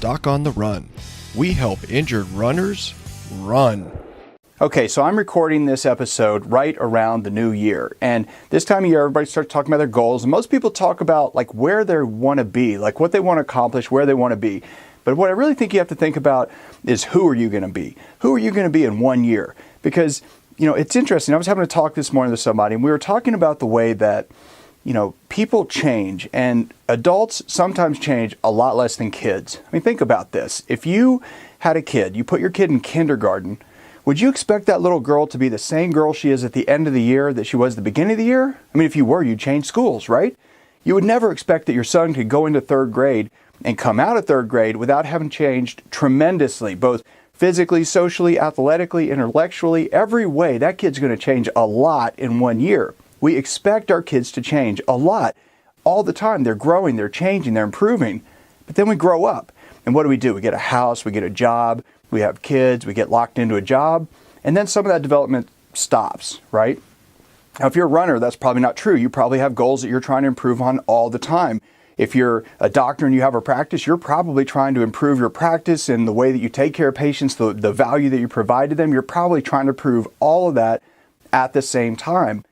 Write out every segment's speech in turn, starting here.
Doc on the Run. We help injured runners run. Okay, so I'm recording this episode right around the new year. And this time of year, everybody starts talking about their goals. And most people talk about like where they want to be, like what they want to accomplish, where they want to be. But what I really think you have to think about is who are you going to be? Who are you going to be in 1 year? Because, you know, it's interesting. I was having a talk this morning with somebody, and we were talking about the way that, you know, people change, and adults sometimes change a lot less than kids. I mean, think about this. If you had a kid, you put your kid in kindergarten, would you expect that little girl to be the same girl she is at the end of the year that she was at the beginning of the year? I mean, if you were, you'd change schools, right? You would never expect that your son could go into third grade and come out of third grade without having changed tremendously, both physically, socially, athletically, intellectually, every way. That kid's going to change a lot in 1 year. We expect our kids to change a lot all the time. They're growing, they're changing, they're improving. But then we grow up. And what do? We get a house, we get a job, we have kids, we get locked into a job, and then some of that development stops, right? Now, if you're a runner, that's probably not true. You probably have goals that you're trying to improve on all the time. If you're a doctor and you have a practice, you're probably trying to improve your practice and the way that you take care of patients, the value that you provide to them. You're probably trying to prove all of that at the same time.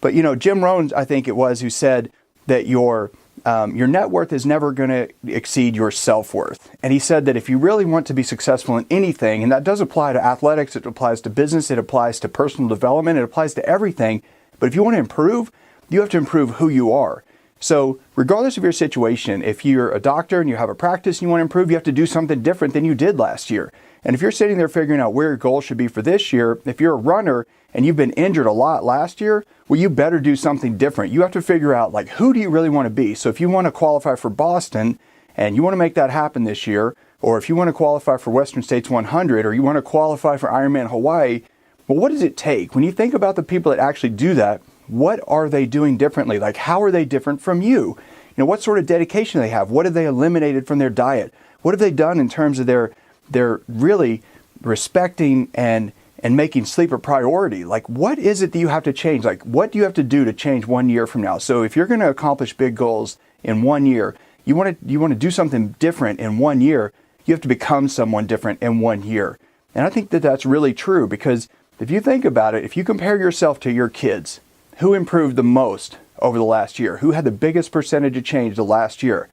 But, you know, Jim Rohn, I think it was, who said that your net worth is never going to exceed your self-worth. And he said that if you really want to be successful in anything, and that does apply to athletics, it applies to business, it applies to personal development, it applies to everything. But if you want to improve, you have to improve who you are. So regardless of your situation, if you're a doctor and you have a practice and you want to improve, you have to do something different than you did last year. And if you're sitting there figuring out where your goal should be for this year, if you're a runner and you've been injured a lot last year, well, you better do something different. You have to figure out, like, who do you really want to be? So if you want to qualify for Boston and you want to make that happen this year, or if you want to qualify for Western States 100, or you want to qualify for Ironman Hawaii, well, what does it take? When you think about the people that actually do that, what are they doing differently? Like, how are they different from you? You know, what sort of dedication do they have? What have they eliminated from their diet? What have they done in terms of their really respecting and making sleep a priority? Like, what is it that you have to change? Like, what do you have to do to change 1 year from now? So if you're going to accomplish big goals in 1 year, you want to do something different in 1 year, you have to become someone different in 1 year. And I think that that's really true, because if you think about it, if you compare yourself to your kids, who improved the most over the last year? Who had the biggest percentage of change the last year?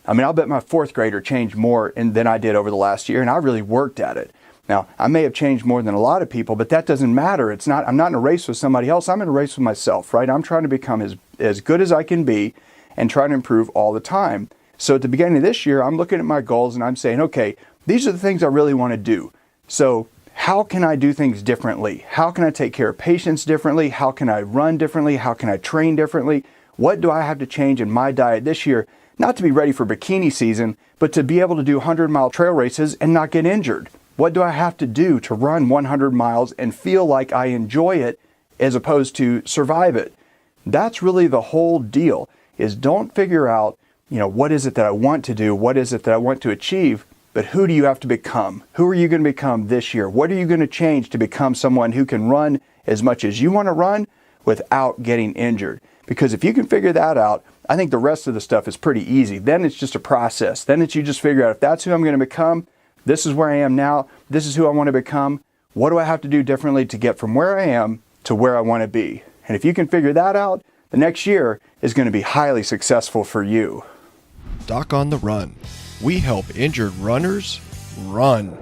I mean, I'll bet my fourth grader changed more than I did over the last year, and I really worked at it. Now, I may have changed more than a lot of people, but that doesn't matter. I'm not in a race with somebody else. I'm in a race with myself, right? I'm trying to become as good as I can be and trying to improve all the time. So at the beginning of this year, I'm looking at my goals and I'm saying, okay, these are the things I really want to do. So how can I do things differently? How can I take care of patients differently? How can I run differently? How can I train differently? What do I have to change in my diet this year? Not to be ready for bikini season, but to be able to do 100-mile trail races and not get injured. What do I have to do to run 100 miles and feel like I enjoy it as opposed to survive it? That's really the whole deal, is don't figure out, you know, what is it that I want to do? What is it that I want to achieve? But who do you have to become? Who are you going to become this year? What are you going to change to become someone who can run as much as you want to run without getting injured? Because if you can figure that out, I think the rest of the stuff is pretty easy. Then it's just a process. Then it's you just figure out, if that's who I'm going to become, this is where I am now, this is who I want to become, what do I have to do differently to get from where I am to where I want to be? And if you can figure that out, the next year is going to be highly successful for you. Doc on the Run. We help injured runners run.